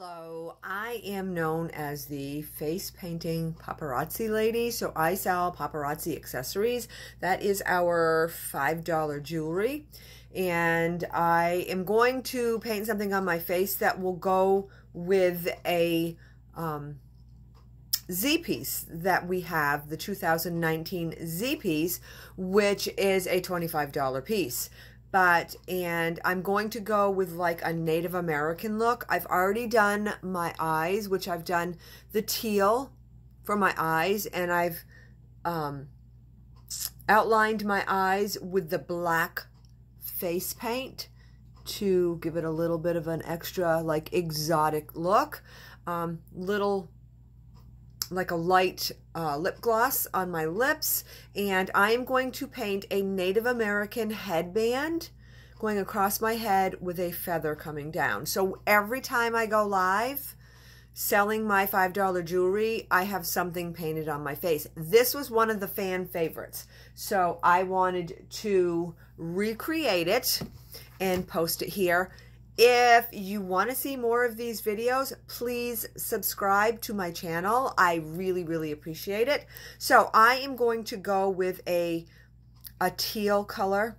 Hello, I am known as the face painting paparazzi lady, so I sell paparazzi accessories. That is our $5 jewelry, and I am going to paint something on my face that will go with a Z piece that we have, the 2019 Z piece, which is a $25 piece. And I'm going to go with like a Native American look. I've already done my eyes, which I've done the teal for my eyes, and I've outlined my eyes with the black face paint to give it a little bit of an extra like exotic look. Like a light lip gloss on my lips, and I am going to paint a Native American headband going across my head with a feather coming down. So every time I go live selling my $5 jewelry, I have something painted on my face. This was one of the fan favorites, so I wanted to recreate it and post it here. If you want to see more of these videos, please subscribe to my channel. I really, really appreciate it. So I am going to go with a teal color.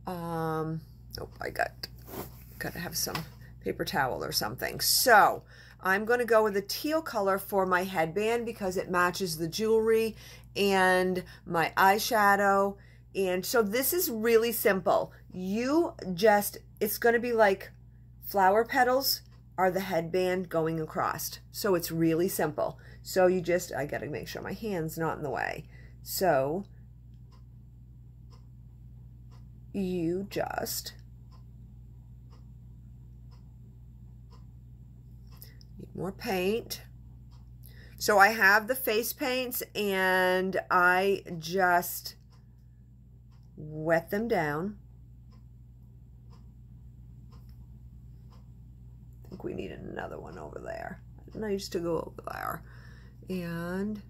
Oh, I got to have some paper towel or something. So I'm going to go with a teal color for my headband because it matches the jewelry and my eyeshadow. And so this is really simple. It's going to be like flower petals are the headband going across. So it's really simple. So I got to make sure my hand's not in the way. So you just need more paint. So I have the face paints and I just wet them down. I think we need another one over there. Nice to go over there. And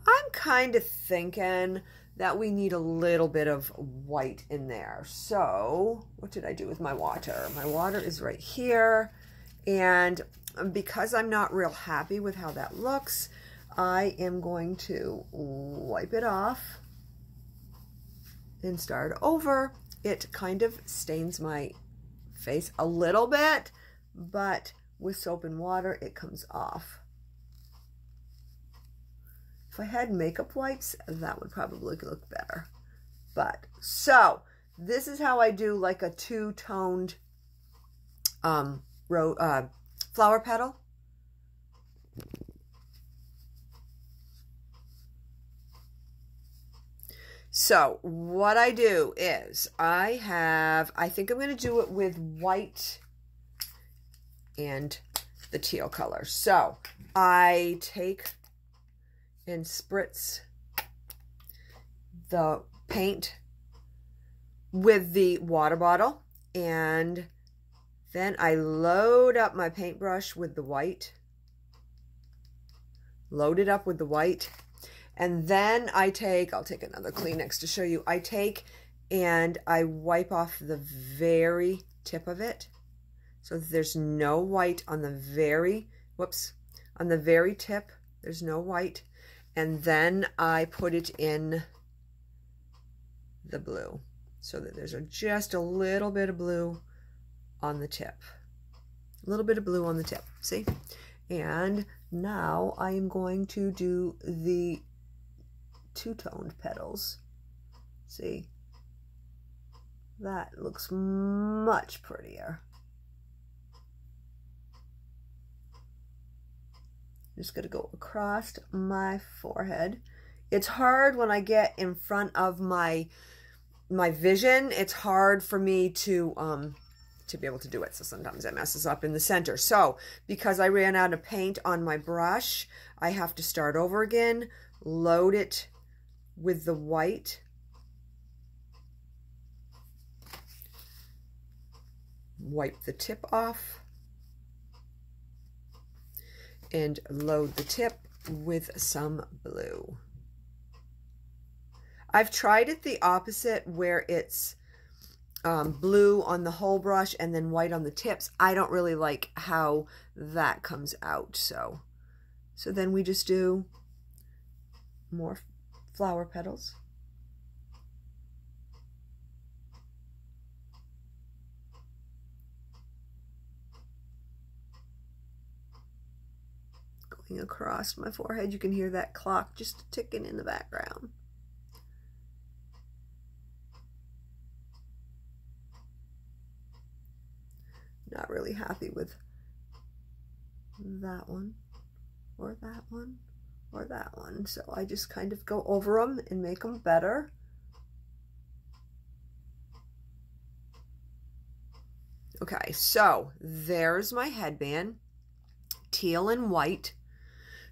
I'm kind of thinking that we need a little bit of white in there. So what did I do with my water? My water is right here. And because I'm not real happy with how that looks, I am going to wipe it off and start over. It kind of stains my face a little bit, but with soap and water, it comes off. If I had makeup wipes, that would probably look better. So this is how I do like a two-toned flower petal. So what I do is I think I'm going to do it with white and the teal color. So I take and spritz the paint with the water bottle, and then I load up my paintbrush with the white. Load it up with the white. And then I'll take another Kleenex to show you. I take and I wipe off the very tip of it. So there's no white on the very, on the very tip. There's no white. And then I put it in the blue so that there's just a little bit of blue on the tip. A little bit of blue on the tip, see? And now I am going to do the two-toned petals. See? That looks much prettier. Just going to go across my forehead. It's hard when I get in front of my vision. It's hard for me to be able to do it. So sometimes it messes up in the center. So because I ran out of paint on my brush, I have to start over again, load it with the white, wipe the tip off, and load the tip with some blue. I've tried it the opposite where it's blue on the whole brush and then white on the tips. I don't really like how that comes out. So then we just do more flower petals. Going across my forehead, you can hear that clock just ticking in the background. Not really happy with that one, or that one, or that one. So I just kind of go over them and make them better. Okay, so there's my headband, teal and white.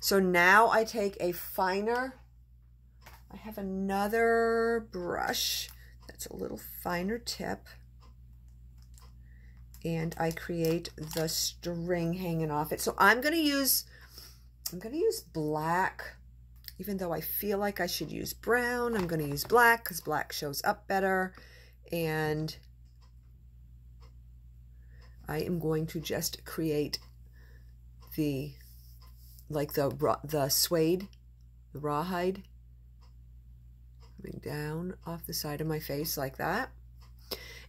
So now I take a finer, I have another brush that's a little finer tip, and I create the string hanging off it. So I'm gonna use black, even though I feel like I should use brown. I'm gonna use black because black shows up better, and I am going to just create the, like the suede, the rawhide, coming down off the side of my face like that.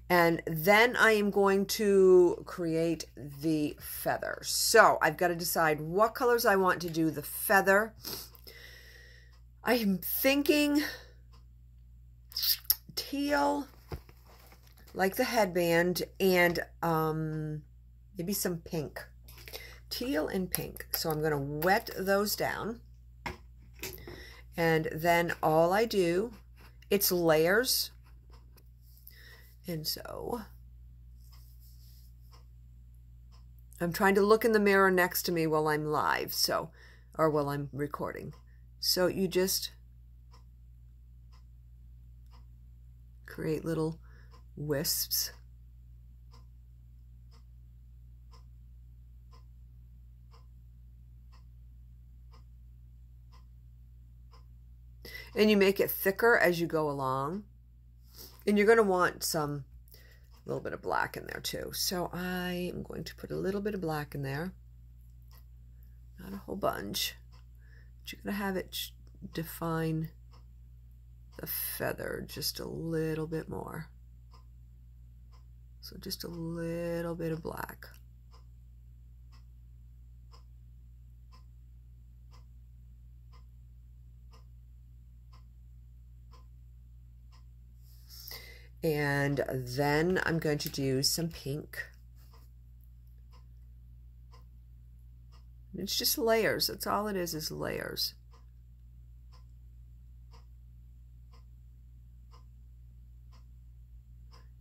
And then I am going to create the feather. So I've got to decide what colors I want to do the feather. I am thinking teal, like the headband, and maybe some pink. Teal and pink. So I'm going to wet those down. And then all I do, it's layers. And so I'm trying to look in the mirror next to me while I'm live, so, or while I'm recording. So you just create little wisps. And you make it thicker as you go along. And you're going to want a little bit of black in there too. So I am going to put a little bit of black in there. Not a whole bunch. But you're going to have it define the feather just a little bit more. So just a little bit of black. And then I'm going to do some pink. It's just layers. That's all it is layers.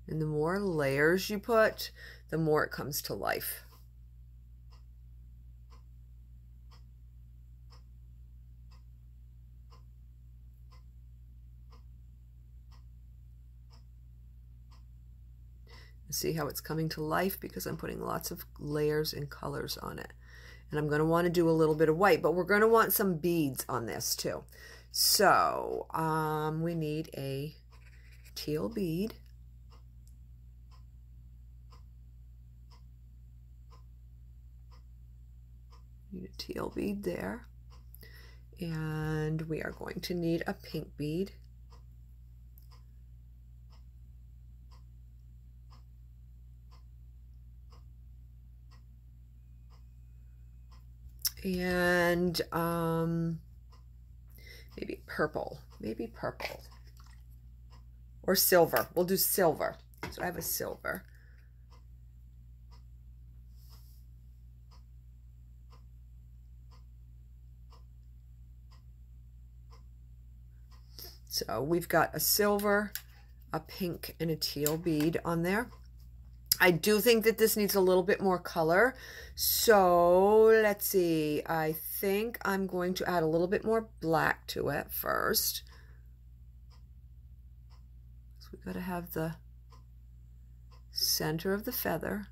And the more layers you put, the more it comes to life. See how it's coming to life because I'm putting lots of layers and colors on it. And I'm going to want to do a little bit of white, but we're going to want some beads on this too. So we need a teal bead. Need a teal bead there. And we are going to need a pink bead. And maybe purple, or silver. We'll do silver. So I have a silver. So we've got a silver, a pink, and a teal bead on there. I do think that this needs a little bit more color. So let's see. I think I'm going to add a little bit more black to it first. So we've got to have the center of the feather.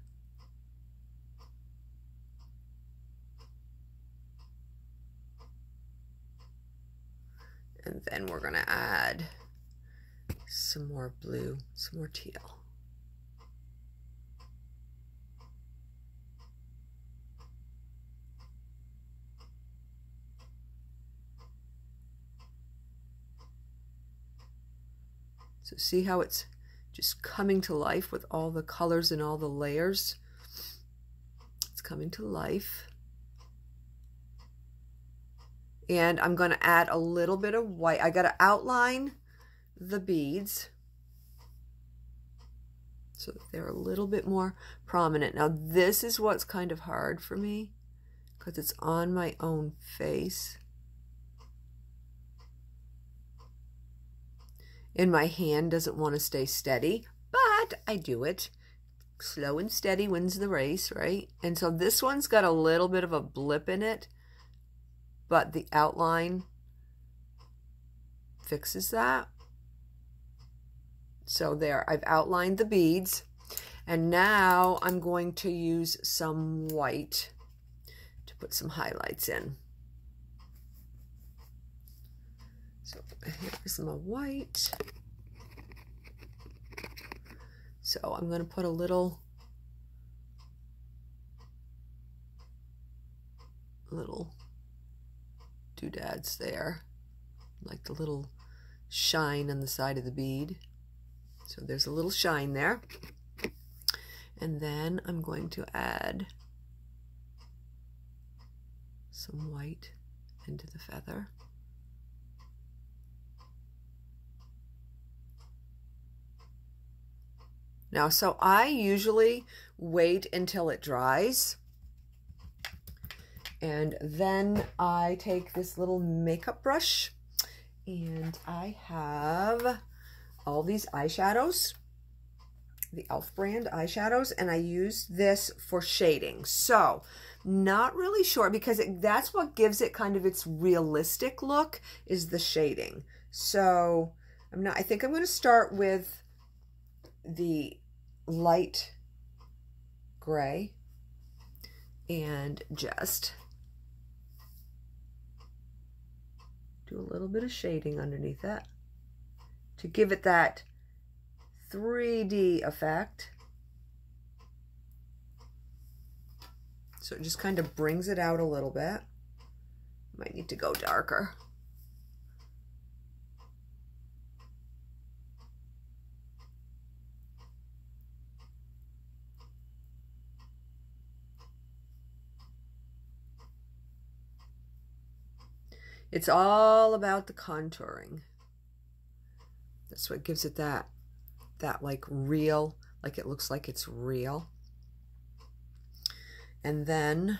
And then we're going to add some more blue, some more teal. So see how it's just coming to life with all the colors and all the layers? It's coming to life. And I'm going to add a little bit of white. I got to outline the beads so that they're a little bit more prominent. Now this is what's kind of hard for me because it's on my own face. And my hand doesn't want to stay steady, but I do it. Slow and steady wins the race, right? And so this one's got a little bit of a blip in it, but the outline fixes that. So there, I've outlined the beads, and now I'm going to use some white to put some highlights in. So here's my white. So I'm going to put a little doodads there, like the little shine on the side of the bead. So there's a little shine there. And then I'm going to add some white into the feather. Now, so I usually wait until it dries, and then I take this little makeup brush, and I have all these eyeshadows, the e.l.f. brand eyeshadows, and I use this for shading. So, not really sure, because that's what gives it kind of its realistic look, is the shading. So, I think I'm going to start with the light gray and just do a little bit of shading underneath it to give it that 3D effect. So it just kind of brings it out a little bit. Might need to go darker. It's all about the contouring. That's what gives it that like real, like it looks like it's real. And then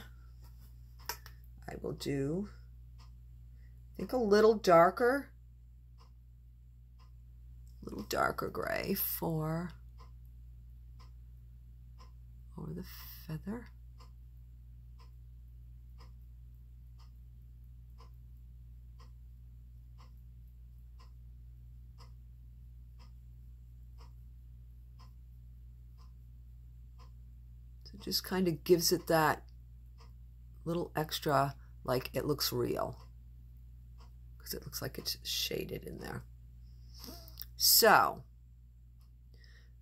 I will do, I think, a little darker gray over the feather. Just kind of gives it that little extra, like it looks real, because it looks like it's shaded in there. So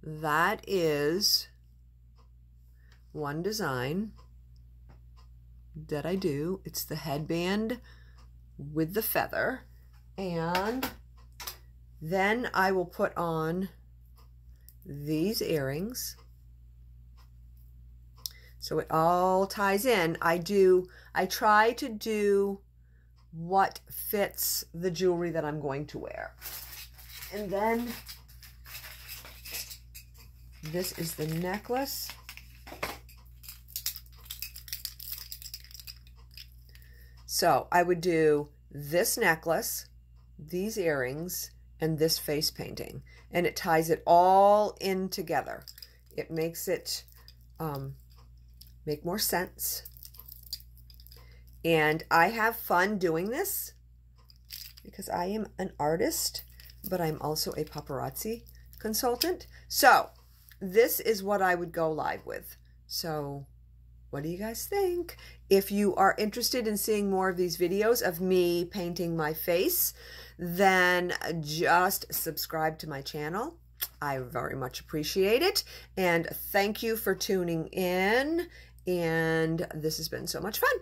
that is one design that I do. It's the headband with the feather, and then I will put on these earrings. So it all ties in. I try to do what fits the jewelry that I'm going to wear. And then this is the necklace. So I would do this necklace, these earrings, and this face painting. And it ties it all in together. It makes it make more sense. And I have fun doing this because I am an artist, but I'm also a paparazzi consultant. So this is what I would go live with. So What do you guys think? If you are interested in seeing more of these videos of me painting my face, then just subscribe to my channel. I very much appreciate it. And thank you for tuning in. And this has been so much fun.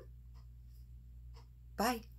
Bye.